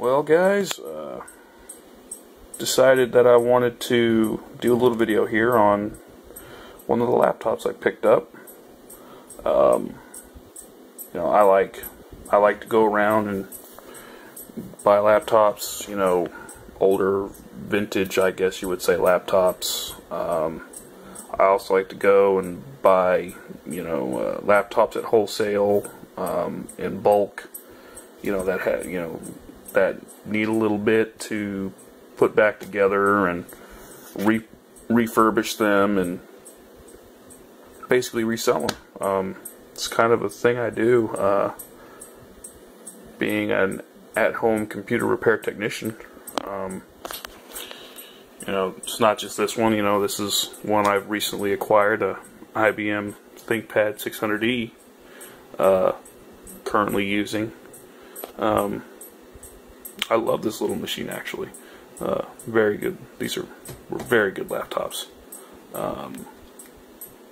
Well, guys, decided that I wanted to do a little video here on one of the laptops I picked up. I like to go around and buy laptops, older, vintage, I guess you would say, laptops. I also like to go and buy, laptops at wholesale, in bulk, that need a little bit to put back together and refurbish them and basically resell them. It's kind of a thing I do, being an at-home computer repair technician. It's not just this one. This is one I've recently acquired, a IBM ThinkPad 600E, currently using. I love this little machine, actually. Very good. These were very good laptops.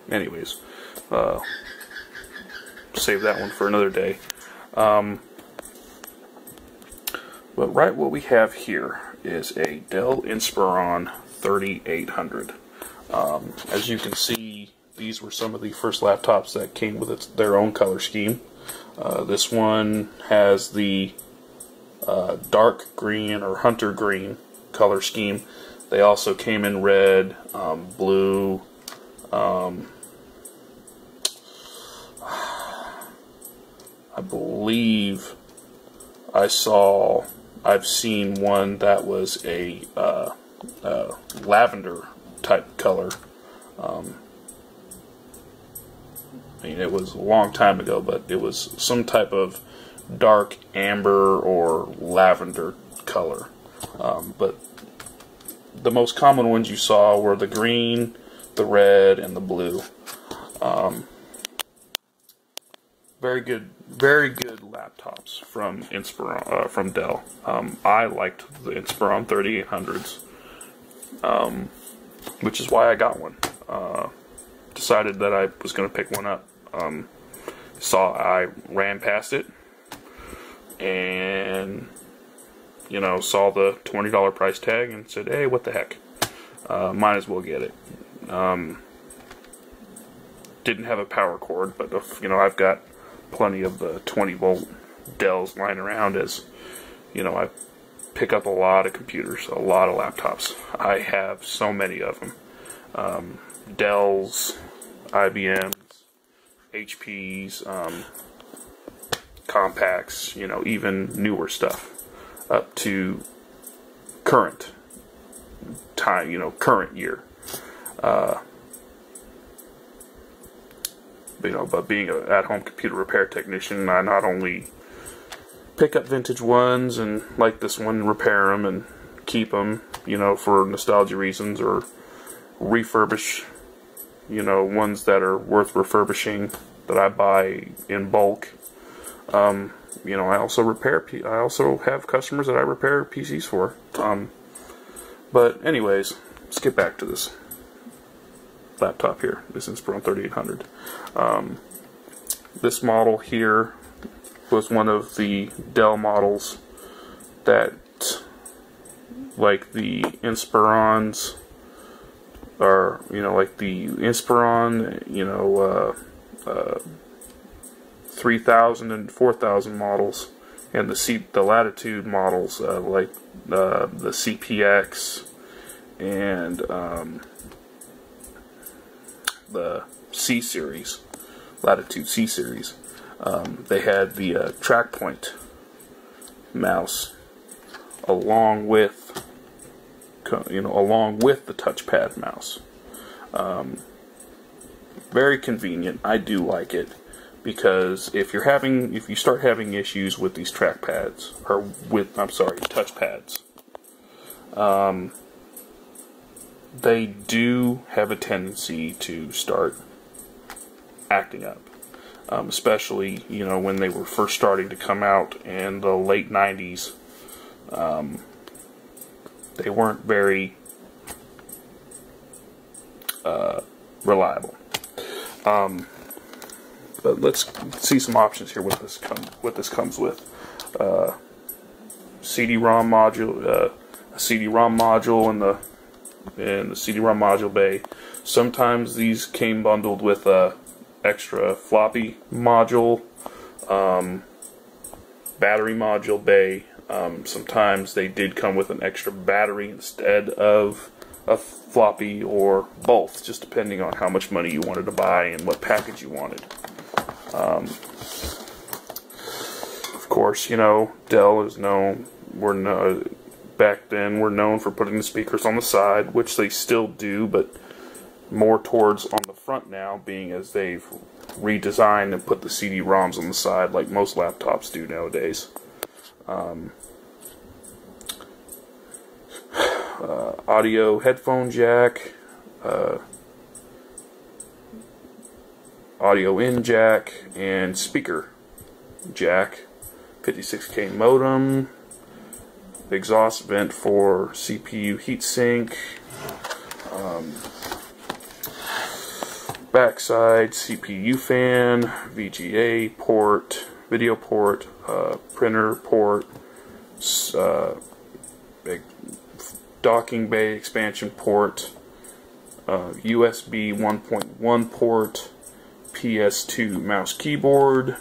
Anyways, save that one for another day. But what we have here is a Dell Inspiron 3800. As you can see, these were some of the first laptops that came with their own color scheme. This one has the dark green or hunter green color scheme. They also came in red, blue, I believe I've seen one that was a lavender type color. It was a long time ago, but it was some type of dark amber or lavender color. But the most common ones you saw were the green, the red, and the blue. Very good laptops from Inspiron, from Dell. I liked the Inspiron 3800s, which is why I got one. Decided that I was going to pick one up. I ran past it and saw the $20 price tag and said, hey, what the heck, might as well get it. Didn't have a power cord, but I've got plenty of the 20-volt Dells lying around, as I pick up a lot of computers, a lot of laptops. I have so many of them. Dells, IBMs, HPs, compacts, even newer stuff, up to current time, current year. But being an at-home computer repair technician, I not only pick up vintage ones and, like this one, repair them and keep them, for nostalgia reasons, or refurbish, ones that are worth refurbishing that I buy in bulk. I also have customers that I repair PCs for. But anyways, let's get back to this laptop here, this Inspiron 3800. This model here was one of the Dell models that, like the Inspirons, or like the Inspiron, 3000 and 4000 models, and the Latitude models, like the CPX and the C series, Latitude C series. They had the TrackPoint mouse along with the touchpad mouse. Very convenient. I do like it, because if you start having issues with these touchpads, they do have a tendency to start acting up. Especially, when they were first starting to come out in the late 90s. They weren't very reliable. But let's see some options here. What this comes with. CD-ROM module, a CD-ROM module in the CD-ROM module bay. Sometimes these came bundled with a extra floppy module, battery module bay. Sometimes they did come with an extra battery instead of a floppy, or both, just depending on how much money you wanted to buy and what package you wanted. Of course, you know, Dell is known, back then we're known for putting the speakers on the side, which they still do, but more towards on the front now, being as they've redesigned and put the CD-ROMs on the side like most laptops do nowadays. Audio headphone jack, audio in jack, and speaker jack, 56K modem, exhaust vent for CPU heatsink, backside CPU fan, VGA port, video port, printer port, big docking bay expansion port, USB 1.1 port, PS2 mouse keyboard,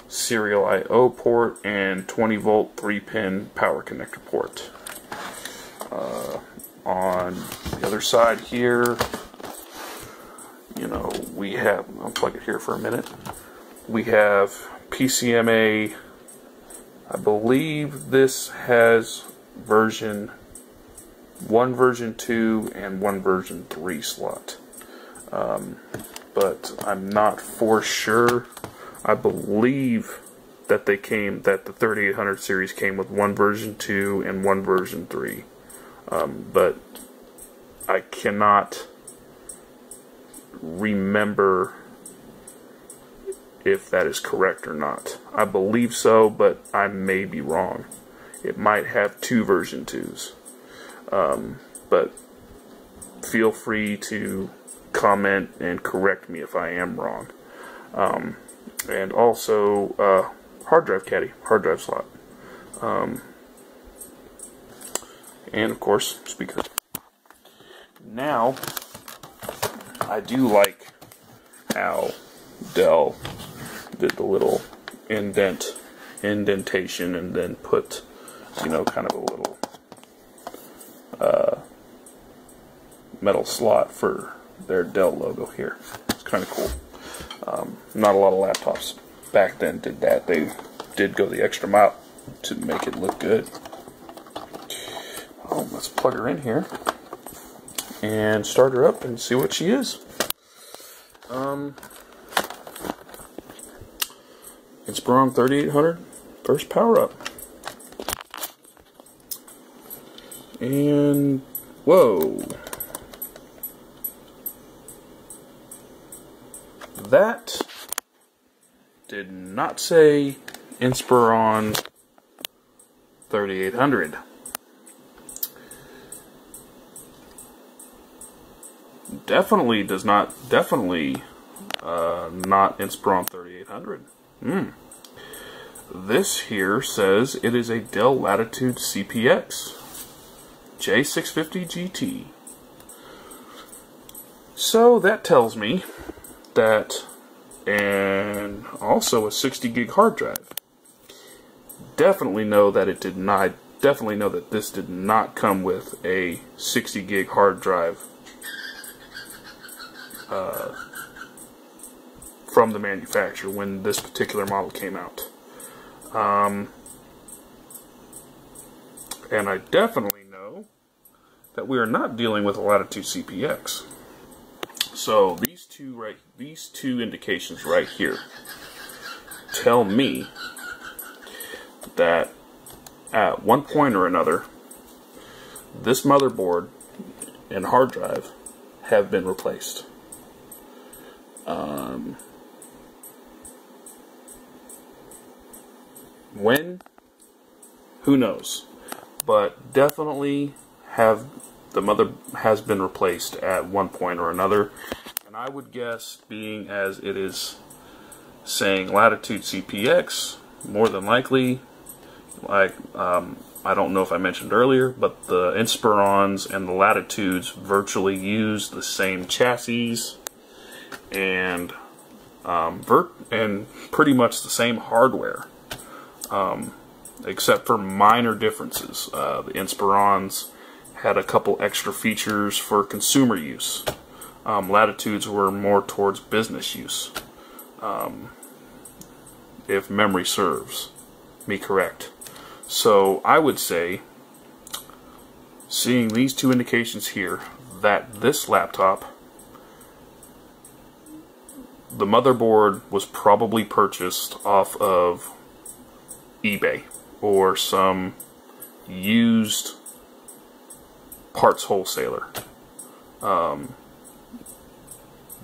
serial I/O port, and 20 volt 3-pin power connector port. On the other side here, you know, we have, I'll plug it here for a minute, we have PCMA. I believe this has one version 2 and one version 3 slot, but I'm not for sure. I believe that the 3800 series came with one version 2 and one version 3, but I cannot remember if that is correct or not. I believe so, but I may be wrong. It might have 2 version 2s. But feel free to comment and correct me if I am wrong. And also hard drive caddy, hard drive slot, and of course speaker. Now, I do like how Dell did the little indentation and then put, you know, kind of a little metal slot for their Dell logo here. It's kind of cool. Not a lot of laptops back then did that. They did go the extra mile to make it look good. Let's plug her in here and start her up and see what she is. Inspiron 3800 first power up. And whoa, that did not say Inspiron 3800. Definitely not Inspiron 3800. This here says it is a Dell Latitude CPX J650 GT. So that tells me that, and also a 60 gig hard drive. Definitely know that it did not. Definitely know that this did not come with a 60 gig hard drive from the manufacturer when this particular model came out. And I definitely know that we are not dealing with a Latitude CPX. So these two indications right here tell me that at one point or another, this motherboard and hard drive have been replaced. When? Who knows? But definitely the mother has been replaced at one point or another. And I would guess, being as it is saying Latitude CPX, more than likely, like I don't know if I mentioned earlier, but the Inspirons and the Latitudes virtually use the same chassis and pretty much the same hardware, except for minor differences. The Inspirons had a couple extra features for consumer use. Latitudes were more towards business use, if memory serves me correct. So I would say, seeing these two indications here, that this laptop, the motherboard was probably purchased off of eBay or some used parts wholesaler,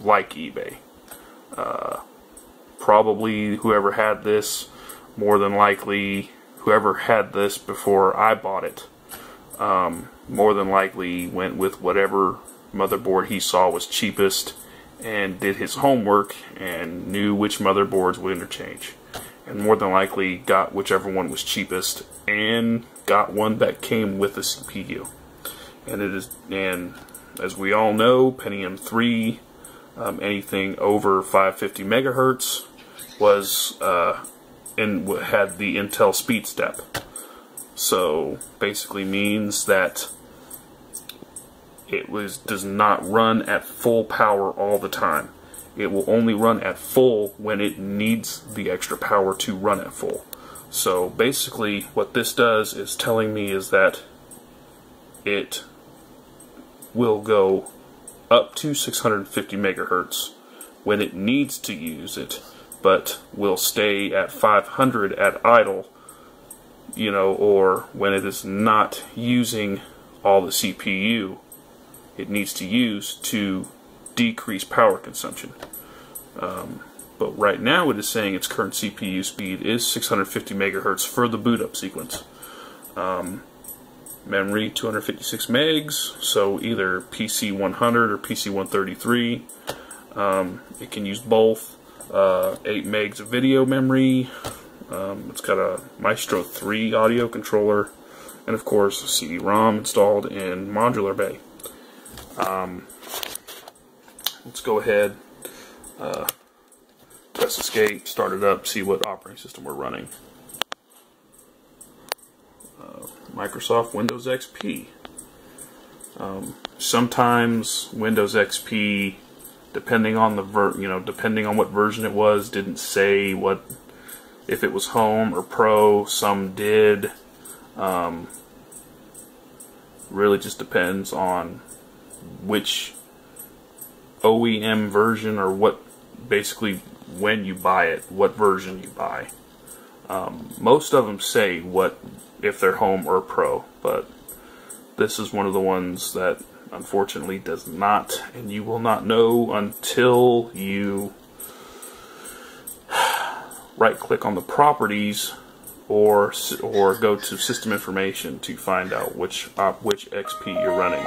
like eBay. Probably whoever had this, more than likely whoever had this before I bought it, more than likely went with whatever motherboard he saw was cheapest and did his homework and knew which motherboards would interchange, and more than likely got whichever one was cheapest and got one that came with the CPU. And as we all know, Pentium 3, anything over 550 megahertz was had the Intel speed step. So basically means that it does not run at full power all the time. It will only run at full when it needs the extra power to run at full. So basically what this does is telling me is that it will go up to 650 megahertz when it needs to use it, but will stay at 500 at idle, or when it is not using all the CPU it needs to use to decrease power consumption. But right now it is saying its current CPU speed is 650 megahertz for the boot up sequence. Memory 256 megs, so either PC 100 or PC 133. It can use both. 8 megs of video memory. It's got a Maestro 3 audio controller, and of course a CD-ROM installed in modular bay. Let's go ahead, press escape, start it up, see what operating system we're running. Microsoft Windows XP. Sometimes Windows XP, depending on the depending on what version it was, didn't say what if it was Home or Pro. Some did. Really just depends on which OEM version, or what, basically when you buy it, what version you buy. Most of them say what if they're Home or Pro, but this is one of the ones that unfortunately does not, and you will not know until you right click on the properties or go to system information to find out which XP you're running.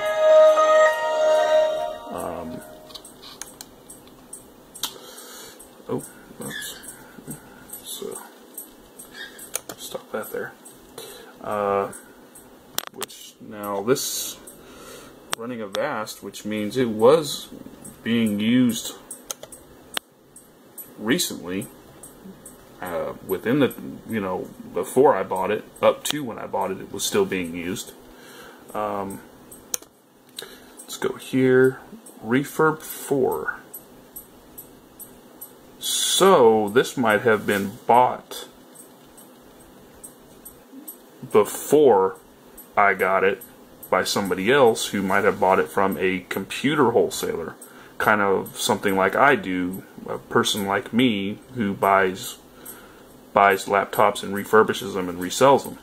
So stop that there. Which now this running Avast, which means it was being used recently, within the, before I bought it, up to when I bought it, it was still being used. Let's go here, Refurb 4. So this might have been bought before I got it by somebody else who might have bought it from a computer wholesaler, kind of something like I do, a person like me who buys laptops and refurbishes them and resells them.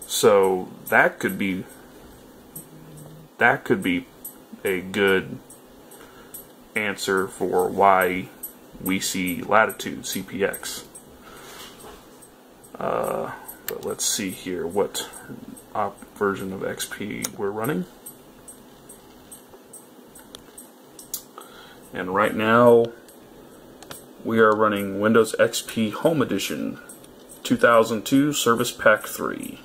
So that could be a good answer for why we see Latitude CPX. But let's see here what version of XP we're running. And right now we are running Windows XP Home Edition 2002 Service Pack 3.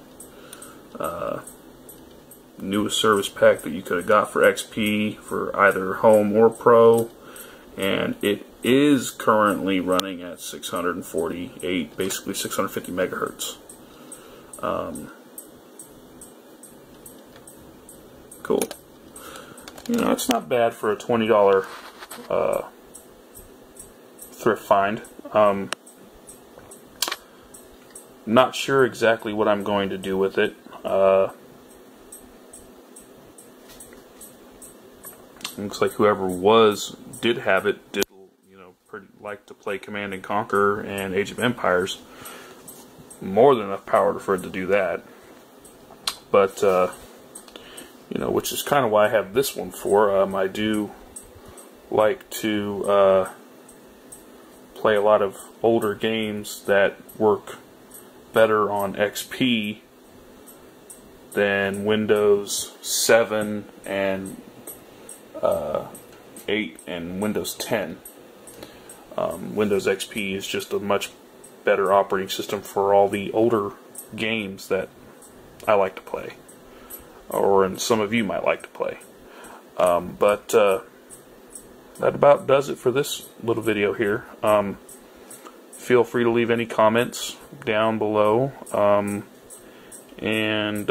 newest service pack that you could have got for XP for either home or pro, and it is currently running at 648, basically 650 megahertz. Cool. You know, it's not bad for a $20 thrift find. Not sure exactly what I'm going to do with it. Looks like whoever did have it did, you know, pretty like to play Command and Conquer and Age of Empires. More than enough power for it to do that. But you know, which is kind of why I have this one for. I do like to play a lot of older games that work better on XP than Windows 7 and 8 and Windows 10. Windows XP is just a much better operating system for all the older games that I like to play, or some of you might like to play. But that about does it for this little video here. Feel free to leave any comments down below, and